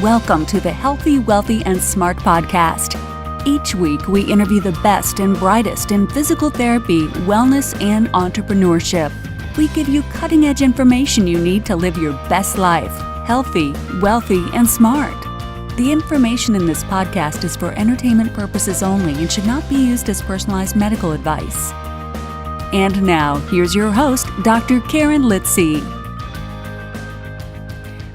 Welcome to the Healthy, Wealthy, and Smart podcast. Each week, we interview the best and brightest in physical therapy, wellness, and entrepreneurship. We give you cutting-edge information you need to live your best life, healthy, wealthy, and smart. The information in this podcast is for entertainment purposes only and should not be used as personalized medical advice. And now, here's your host, Dr. Karen Litzy.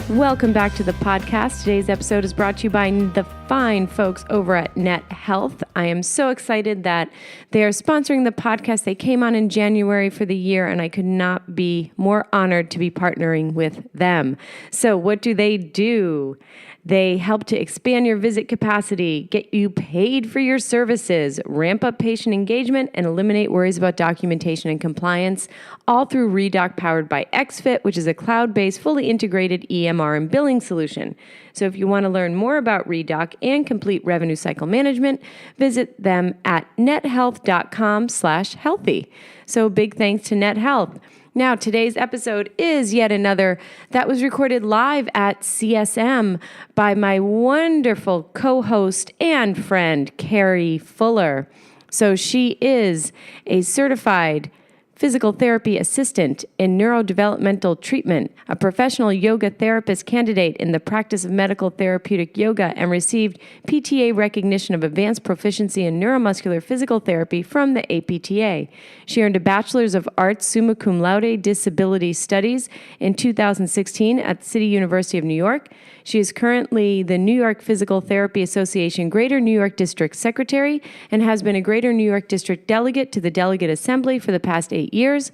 Welcome back to the podcast. Today's episode is brought to you by the fine folks over at Net Health. I am so excited that they are sponsoring the podcast. They came on in January for the year, and I could not be more honored to be partnering with them. So what do? They help to expand your visit capacity, get you paid for your services, ramp up patient engagement, and eliminate worries about documentation and compliance, all through Redoc powered by XFit, which is a cloud-based, fully integrated EMR and billing solution. So if you want to learn more about Redoc and complete revenue cycle management, visit them at nethealth.com/healthy. So big thanks to Net Health. Now, today's episode is yet another that was recorded live at CSM by my wonderful co-host and friend, Carrie Fuller. So she is a certified physical therapy assistant in neurodevelopmental treatment, a professional yoga therapist candidate in the practice of medical therapeutic yoga, and received PTA recognition of advanced proficiency in neuromuscular physical therapy from the APTA. She earned a Bachelor's of Arts summa cum laude disability studies in 2016 at the City University of New York. She is currently the New York Physical Therapy Association Greater New York District Secretary and has been a Greater New York District Delegate to the Delegate Assembly for the past 8 years.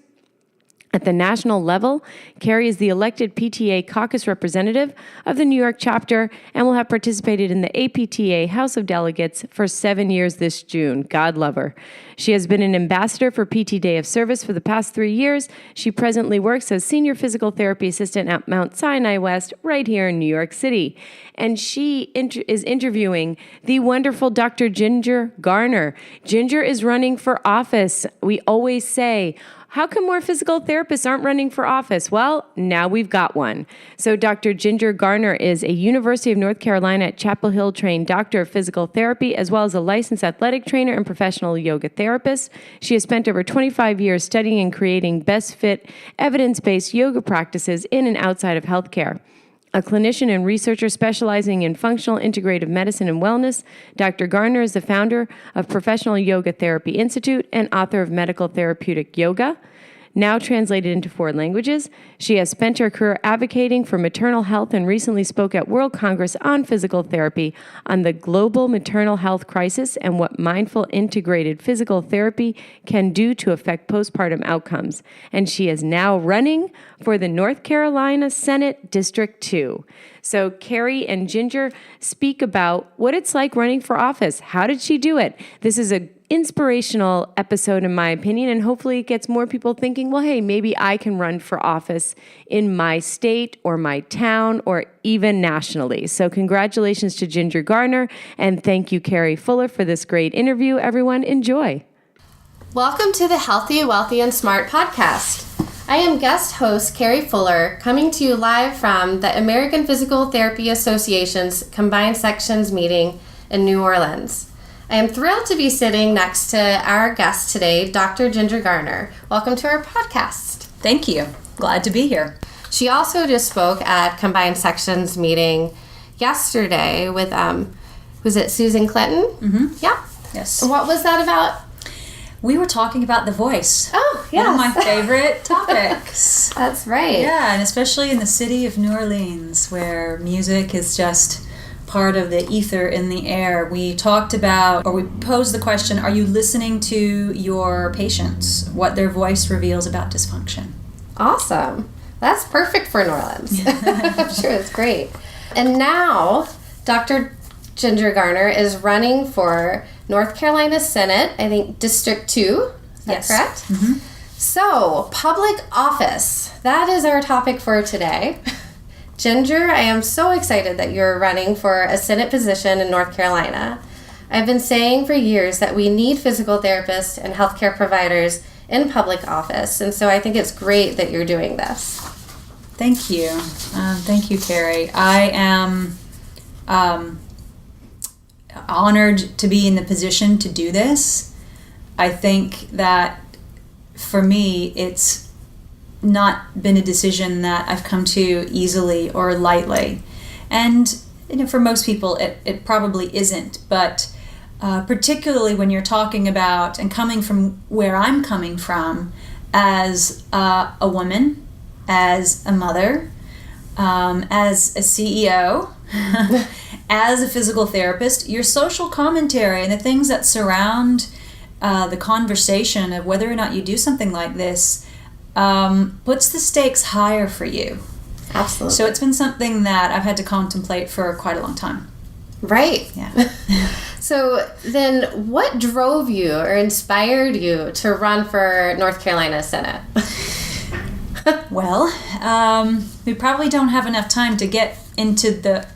At the national level, Carrie is the elected PTA caucus representative of the New York chapter and will have participated in the APTA House of Delegates for 7 years this June. God love her. She has been an ambassador for PT Day of Service for the past 3 years. She presently works as senior physical therapy assistant at Mount Sinai West right here in New York City. And she is interviewing the wonderful Dr. Ginger Garner. Ginger is running for office. We always say, how come more physical therapists aren't running for office? Well, now we've got one. So Dr. Ginger Garner is a University of North Carolina at Chapel Hill trained doctor of physical therapy, as well as a licensed athletic trainer and professional yoga therapist. She has spent over 25 years studying and creating best fit, evidence-based yoga practices in and outside of healthcare. A clinician and researcher specializing in functional integrative medicine and wellness, Dr. Garner is the founder of Professional Yoga Therapy Institute and author of Medical Therapeutic Yoga. Now translated into 4 languages, she has spent her career advocating for maternal health and recently spoke at World Congress on Physical Therapy on the global maternal health crisis and what mindful integrated physical therapy can do to affect postpartum outcomes. And she is now running for the North Carolina Senate District 2. So Carrie and Ginger speak about what it's like running for office. How did she do it? This is an inspirational episode, in my opinion, and hopefully it gets more people thinking, well, hey, maybe I can run for office in my state or my town or even nationally. So congratulations to Ginger Garner, and thank you, Carrie Fuller, for this great interview. Everyone, enjoy. Welcome to the Healthy, Wealthy, and Smart podcast. I am guest host Carrie Fuller, coming to you live from the American Physical Therapy Association's Combined Sections meeting in New Orleans. I am thrilled to be sitting next to our guest today, Dr. Ginger Garner. Welcome to our podcast. Thank you. Glad to be here. She also just spoke at Combined Sections meeting yesterday with, was it Susan Clinton? Mm-hmm. Yeah. Yes. And what was that about? We were talking about the voice. Oh, yes. One of my favorite topics. That's right. Yeah, and especially in the city of New Orleans, where music is just part of the ether in the air. We talked about, or we posed the question, are you listening to your patients? What their voice reveals about dysfunction. Awesome. That's perfect for New Orleans. I'm sure it's great. And now, Dr. Ginger Garner is running for North Carolina Senate, I think District 2. Is that correct? Mm-hmm. So, public office. That is our topic for today. Ginger, I am so excited that you're running for a Senate position in North Carolina. I've been saying for years that we need physical therapists and healthcare providers in public office, and so I think it's great that you're doing this. Thank you. Thank you, Carrie. I am honored to be in the position to do this. I think that for me, it's not been a decision that I've come to easily or lightly. And for most people, it probably isn't. But particularly when you're talking about and coming from where I'm coming from as a woman, as a mother, as a CEO, as a physical therapist, your social commentary and the things that surround the conversation of whether or not you do something like this puts the stakes higher for you. Absolutely. So it's been something that I've had to contemplate for quite a long time. Right. Yeah. So then what drove you or inspired you to run for North Carolina Senate? Well, we probably don't have enough time to get into the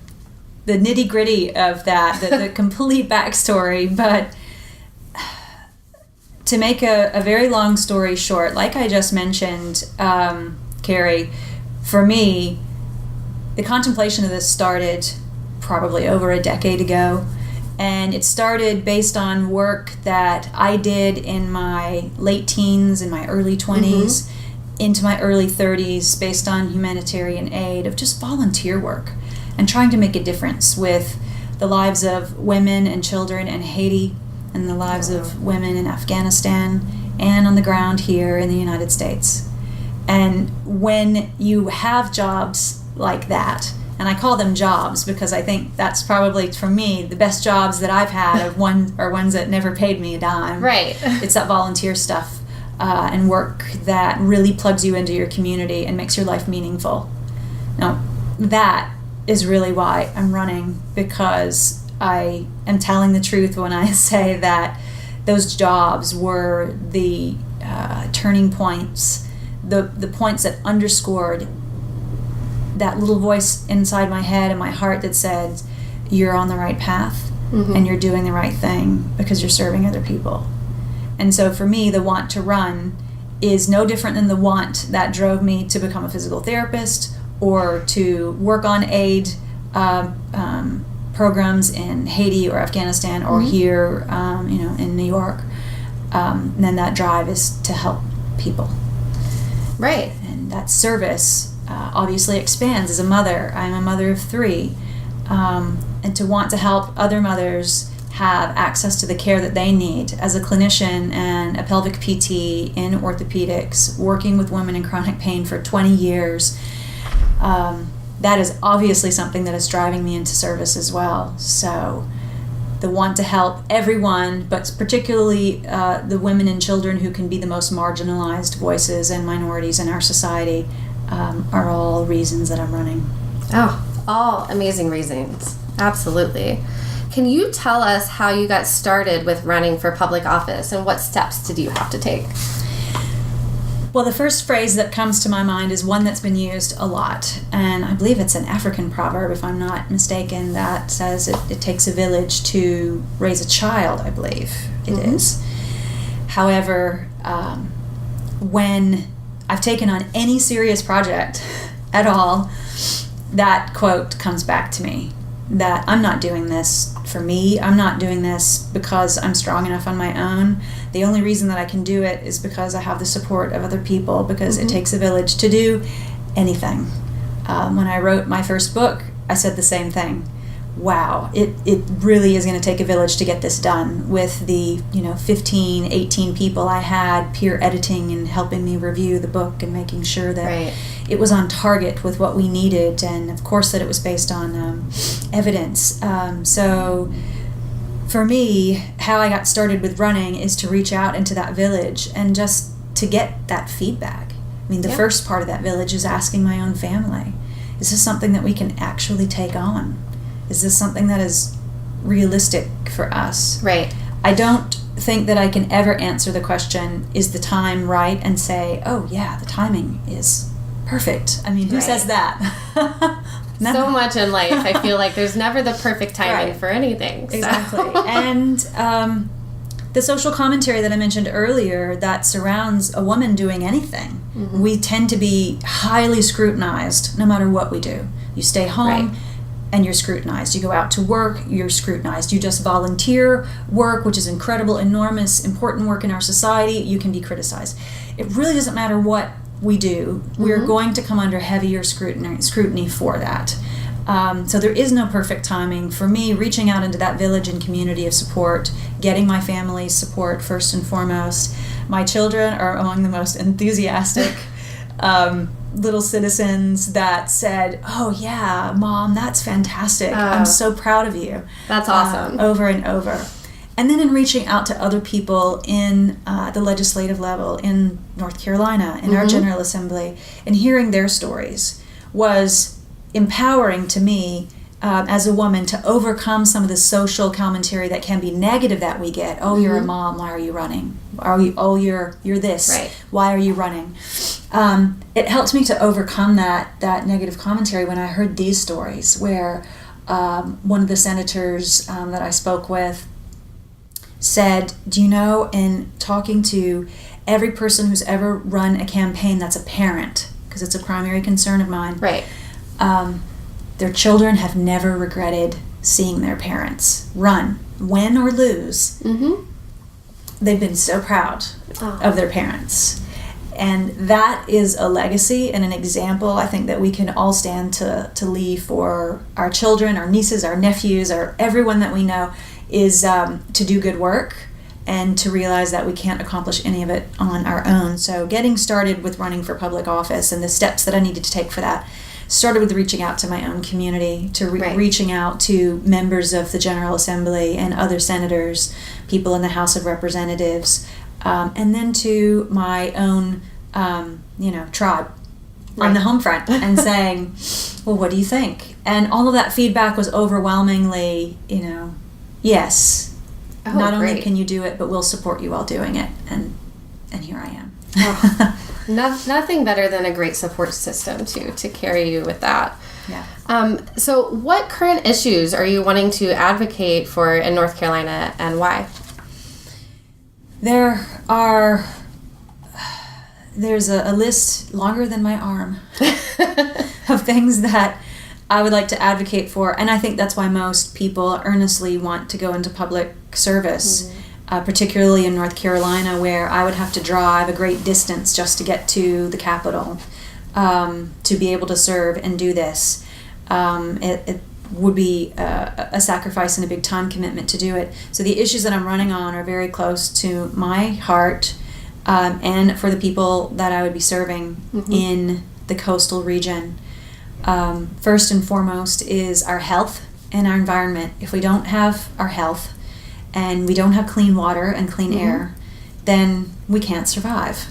nitty-gritty of that, the complete backstory, but to make a very long story short, like I just mentioned, Carrie, for me, the contemplation of this started probably over a decade ago, and it started based on work that I did in my late teens, in my early 20s, into my early 30s, based on humanitarian aid, of just volunteer work and trying to make a difference with the lives of women and children in Haiti and the lives of women in Afghanistan and on the ground here in the United States. And when you have jobs like that, and I call them jobs because I think that's probably, for me, the best jobs that I've had of ones that never paid me a dime. Right. It's that volunteer stuff and work that really plugs you into your community and makes your life meaningful. Now, that is really why I'm running, because I am telling the truth when I say that those jobs were the turning points, the points that underscored that little voice inside my head and my heart that said, you're on the right path and you're doing the right thing because you're serving other people. And so for me, the want to run is no different than the want that drove me to become a physical therapist or to work on aid programs in Haiti or Afghanistan or here, in New York. And then that drive is to help people. Right. And that service obviously expands. As a mother, I'm a mother of 3, and to want to help other mothers have access to the care that they need. As a clinician and a pelvic PT in orthopedics, working with women in chronic pain for 20 years, that is obviously something that is driving me into service as well. So the want to help everyone, but particularly the women and children who can be the most marginalized voices and minorities in our society, are all reasons that I'm running. Oh, all amazing reasons. Absolutely. Can you tell us how you got started with running for public office and what steps did you have to take? Well, the first phrase that comes to my mind is one that's been used a lot, and I believe it's an African proverb, if I'm not mistaken, that says it takes a village to raise a child, I believe it is. However, when I've taken on any serious project at all, that quote comes back to me, that I'm not doing this for me. I'm not doing this because I'm strong enough on my own. The only reason that I can do it is because I have the support of other people, because it takes a village to do anything. When I wrote my first book, I said the same thing. Wow, it really is going to take a village to get this done. With the 15, 18 people I had peer editing and helping me review the book and making sure that it was on target with what we needed, and of course that it was based on evidence. So for me, how I got started with running is to reach out into that village and just to get that feedback. I mean, the first part of that village is asking my own family, is this something that we can actually take on? Is this something that is realistic for us? Right. I don't think that I can ever answer the question, is the time right, and say, oh yeah, the timing is perfect. I mean, who says that? No. So much in life, I feel like there's never the perfect timing for anything. So. Exactly. And the social commentary that I mentioned earlier that surrounds a woman doing anything, we tend to be highly scrutinized no matter what we do. You stay home, and you're scrutinized. You go out to work, you're scrutinized. You just volunteer work, which is incredible, enormous, important work in our society, you can be criticized. It really doesn't matter what we do. We're going to come under heavier scrutiny for that. So there is no perfect timing. For me, reaching out into that village and community of support, getting my family's support first and foremost. My children are among the most enthusiastic little citizens that said, "Oh yeah, Mom, that's fantastic. I'm so proud of you." That's awesome. Over and over. And then in reaching out to other people in the legislative level in North Carolina, in our General Assembly, and hearing their stories was empowering to me as a woman to overcome some of the social commentary that can be negative that we get. Oh, you're a mom. Why are you running? You're this. Right. Why are you running? It helped me to overcome that negative commentary when I heard these stories where one of the senators that I spoke with said, do you know, in talking to every person who's ever run a campaign that's a parent, because it's a primary concern of mine, Right. Their children have never regretted seeing their parents run, win or lose. They've been so proud of their parents. And that is a legacy and an example, I think, that we can all stand to leave for our children, our nieces, our nephews, or everyone that we know, is to do good work and to realize that we can't accomplish any of it on our own. So getting started with running for public office and the steps that I needed to take for that started with reaching out to my own community, to reaching out to members of the General Assembly and other senators, people in the House of Representatives, and then to my own, tribe on the home front and saying, well, what do you think? And all of that feedback was overwhelmingly, yes. Oh, Not only great. can you do it, but we'll support you while doing it. And here I am. Nothing better than a great support system to carry you with that. Yeah. So what current issues are you wanting to advocate for in North Carolina, and why? There's a list longer than my arm of things that I would like to advocate for, and I think that's why most people earnestly want to go into public service, particularly in North Carolina, where I would have to drive a great distance just to get to the Capitol to be able to serve and do this. It would be a sacrifice and a big time commitment to do it. So the issues that I'm running on are very close to my heart, and for the people that I would be serving in the coastal region. First and foremost is our health and our environment. If we don't have our health and we don't have clean water and clean air, then we can't survive.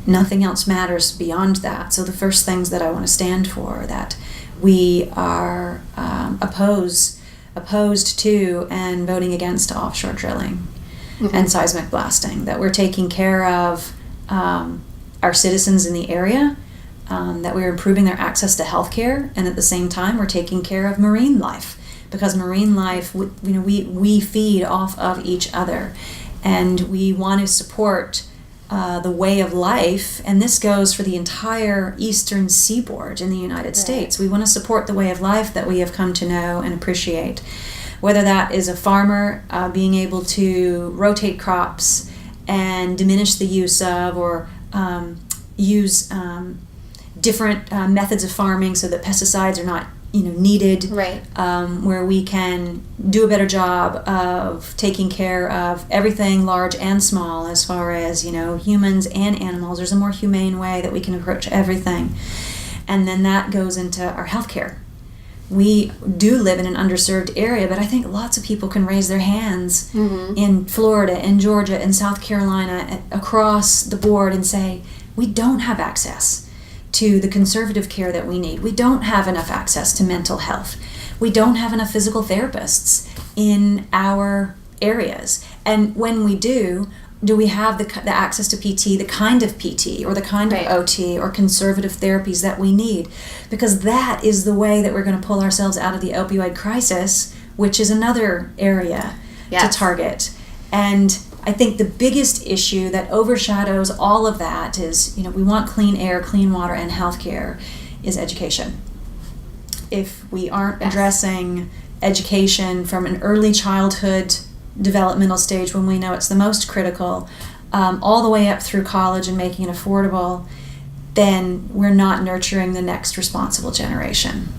Nothing else matters beyond that. So the first things that I want to stand for are that we are opposed to and voting against offshore drilling and seismic blasting, that we're taking care of our citizens in the area, that we're improving their access to health care, and at the same time we're taking care of marine life, because marine life, we feed off of each other, and we want to support the way of life, and this goes for the entire eastern seaboard in the United States. We want to support the way of life that we have come to know and appreciate, whether that is a farmer being able to rotate crops and diminish the use of or use different methods of farming so that pesticides are not needed, where we can do a better job of taking care of everything large and small, as far as humans and animals. There's a more humane way that we can approach everything, and then that goes into our healthcare. We do live in an underserved area, but I think lots of people can raise their hands in Florida, in Georgia, in South Carolina, across the board, and say, we don't have access to the conservative care that we need. We don't have enough access to mental health. We don't have enough physical therapists in our areas. And when we do we have the access to PT, the kind of PT or the kind of OT or conservative therapies that we need? Because that is the way that we're going to pull ourselves out of the opioid crisis, which is another area to target. And I think the biggest issue that overshadows all of that is, we want clean air, clean water, and health care, is education. if we aren't addressing education from an early childhood developmental stage when we know it's the most critical, all the way up through college and making it affordable, then we're not nurturing the next responsible generation.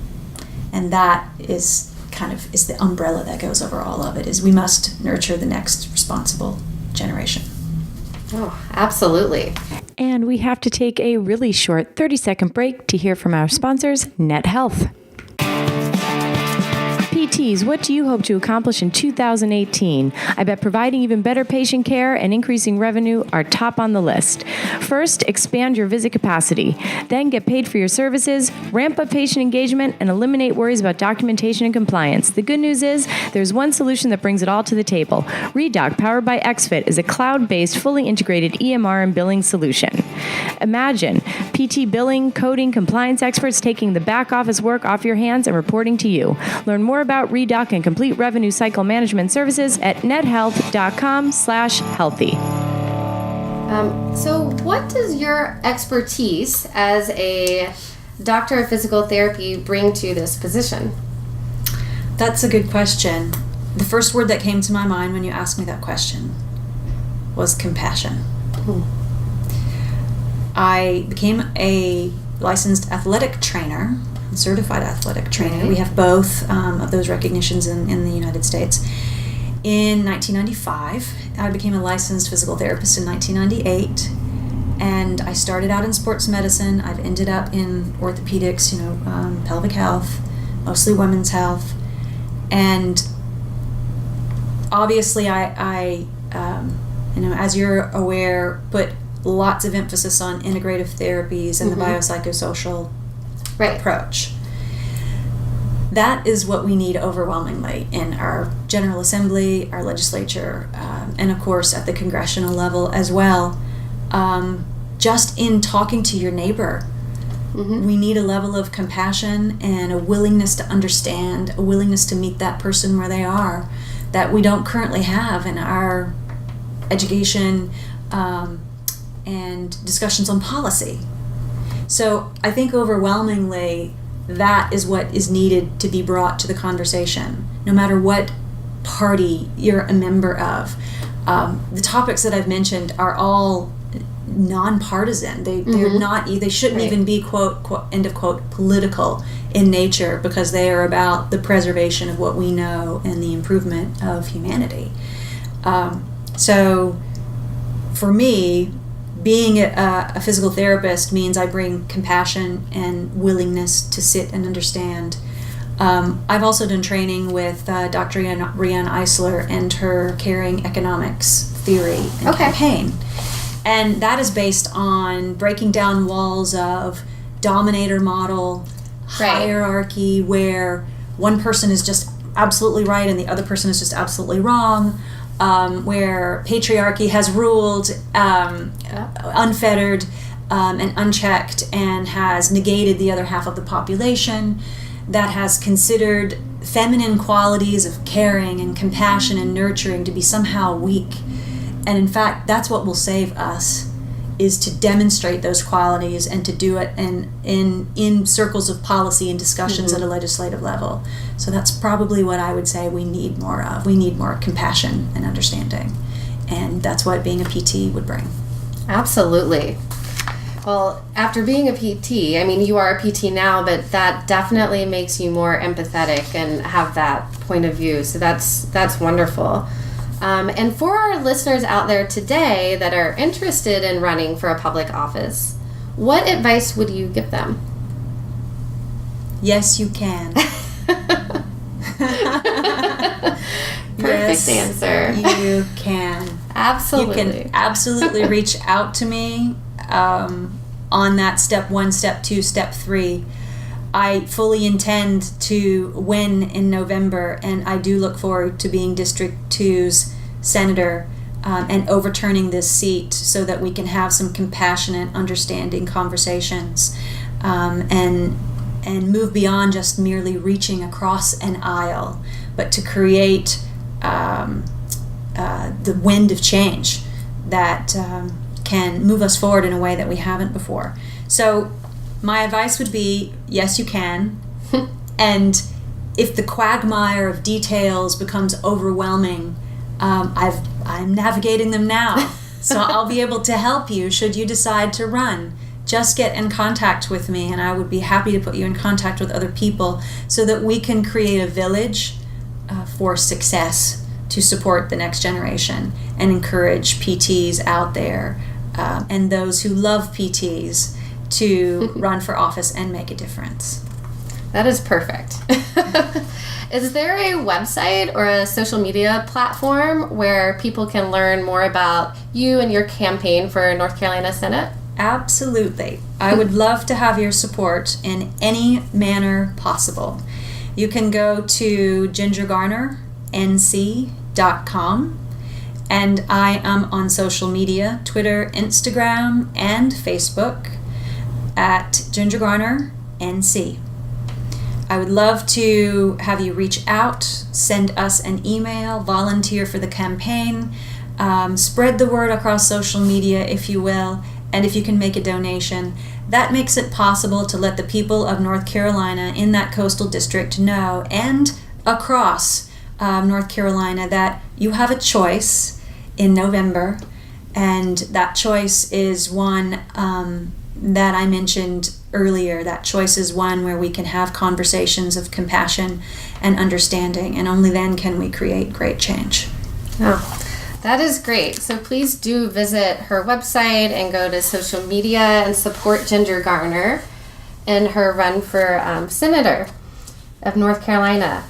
And that is the umbrella that goes over all of it, is we must nurture the next responsible generation. Oh, absolutely. And we have to take a really short 30-second break to hear from our sponsors, Net Health. PTs, what do you hope to accomplish in 2018? I bet providing even better patient care and increasing revenue are top on the list. First, expand your visit capacity. Then get paid for your services, ramp up patient engagement, and eliminate worries about documentation and compliance. The good news is there's one solution that brings it all to the table. ReDoc, powered by XFIT, is a cloud-based, fully integrated EMR and billing solution. Imagine PT billing, coding, compliance experts taking the back office work off your hands and reporting to you. Learn more about ReDoc and complete revenue cycle management services at nethealth.com/healthy. So what does your expertise as a doctor of physical therapy bring to this position? That's a good question. The first word that came to my mind when you asked me that question was compassion. I became a licensed athletic trainer, certified athletic trainer. Okay. We have both of those recognitions in the United States. In 1995, I became a licensed physical therapist in 1998, and I started out in sports medicine. I've ended up in orthopedics, pelvic health, mostly women's health, and obviously I as you're aware, put lots of emphasis on integrative therapies and the biopsychosocial approach. That is what we need overwhelmingly in our General Assembly, our legislature, and of course at the congressional level as well. Just in talking to your neighbor, we need a level of compassion and a willingness to understand, a willingness to meet that person where they are, that we don't currently have in our education and discussions on policy. So I think overwhelmingly that is what is needed to be brought to the conversation, no matter what party you're a member of. The topics that I've mentioned are all nonpartisan. They're not. They shouldn't even be quote end of quote political in nature, because they are about the preservation of what we know and the improvement of humanity. So for me, being a physical therapist means I bring compassion and willingness to sit and understand. I've also done training with Dr. Rianne Eisler and her caring economics theory and campaign. And that is based on breaking down walls of dominator model, hierarchy, where one person is just absolutely right and the other person is just absolutely wrong. Where patriarchy has ruled unfettered and unchecked and has negated the other half of the population, that has considered feminine qualities of caring and compassion and nurturing to be somehow weak. And in fact, that's what will save us, is to demonstrate those qualities and to do it in circles of policy and discussions at a legislative level. So that's probably what I would say we need more of. We need more compassion and understanding. And that's what being a PT would bring. Absolutely. Well, after being a PT, I mean, you are a PT now, but that definitely makes you more empathetic and have that point of view. So that's wonderful. And for our listeners out there today that are interested in running for a public office, what advice would you give them? Yes, you can. Perfect answer. You can. Absolutely. You can absolutely reach out to me on that step 1, step 2, step 3. I fully intend to win in November, and I do look forward to being District 2's senator and overturning this seat so that we can have some compassionate, understanding conversations and move beyond just merely reaching across an aisle, but to create the wind of change that can move us forward in a way that we haven't before. So my advice would be, yes, you can. And if the quagmire of details becomes overwhelming, I'm navigating them now. So I'll be able to help you should you decide to run. Just get in contact with me, and I would be happy to put you in contact with other people so that we can create a village for success to support the next generation and encourage PTs out there and those who love PTs to run for office and make a difference. That is perfect. Is there a website or a social media platform where people can learn more about you and your campaign for North Carolina Senate? Absolutely. I would love to have your support in any manner possible. You can go to gingergarnernc.com, and I am on social media, Twitter, Instagram, and Facebook at gingergarnernc. I would love to have you reach out, send us an email, volunteer for the campaign, spread the word across social media, if you will, and if you can make a donation. That makes it possible to let the people of North Carolina in that coastal district know, and across North Carolina, that you have a choice in November, and that choice is one that I mentioned earlier. That choice is one where we can have conversations of compassion and understanding, and only then can we create great change. Oh, that is great. So please do visit her website and go to social media and support Ginger Garner in her run for Senator of North Carolina.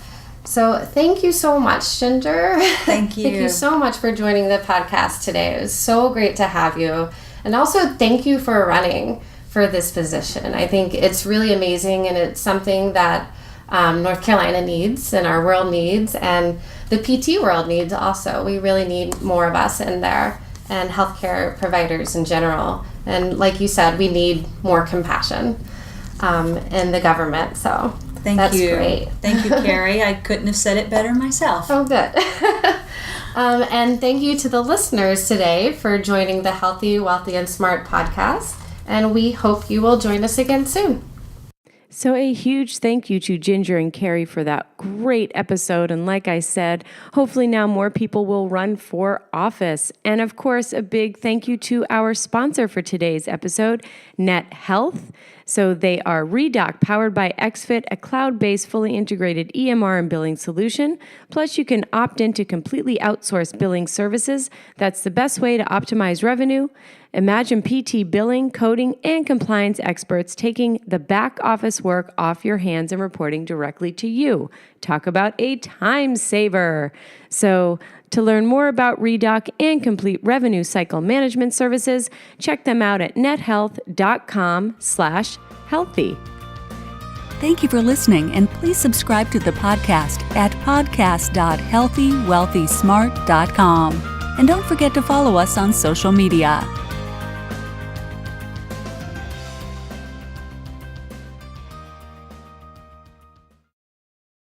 So thank you so much, Ginger. Thank you. Thank you so much for joining the podcast today. It was so great to have you. And also thank you for running for this position. I think it's really amazing, and it's something that North Carolina needs and our world needs, and the PT world needs also. We really need more of us in there, and healthcare providers in general. And like you said, we need more compassion in the government. So that's great. Thank you, Carrie. I couldn't have said it better myself. Oh, good. And thank you to the listeners today for joining the Healthy, Wealthy, and Smart podcast. And we hope you will join us again soon. So a huge thank you to Ginger and Carrie for that great episode. And like I said, hopefully now more people will run for office. And of course, a big thank you to our sponsor for today's episode, Net Health. So they are Redoc, powered by XFIT, a cloud-based, fully integrated EMR and billing solution. Plus, you can opt into completely outsourced billing services. That's the best way to optimize revenue. Imagine PT billing, coding, and compliance experts taking the back office work off your hands and reporting directly to you. Talk about a time saver. So to learn more about Redoc and complete revenue cycle management services, check them out at nethealth.com/healthy. Thank you for listening, and please subscribe to the podcast at podcast.healthywealthysmart.com. And don't forget to follow us on social media.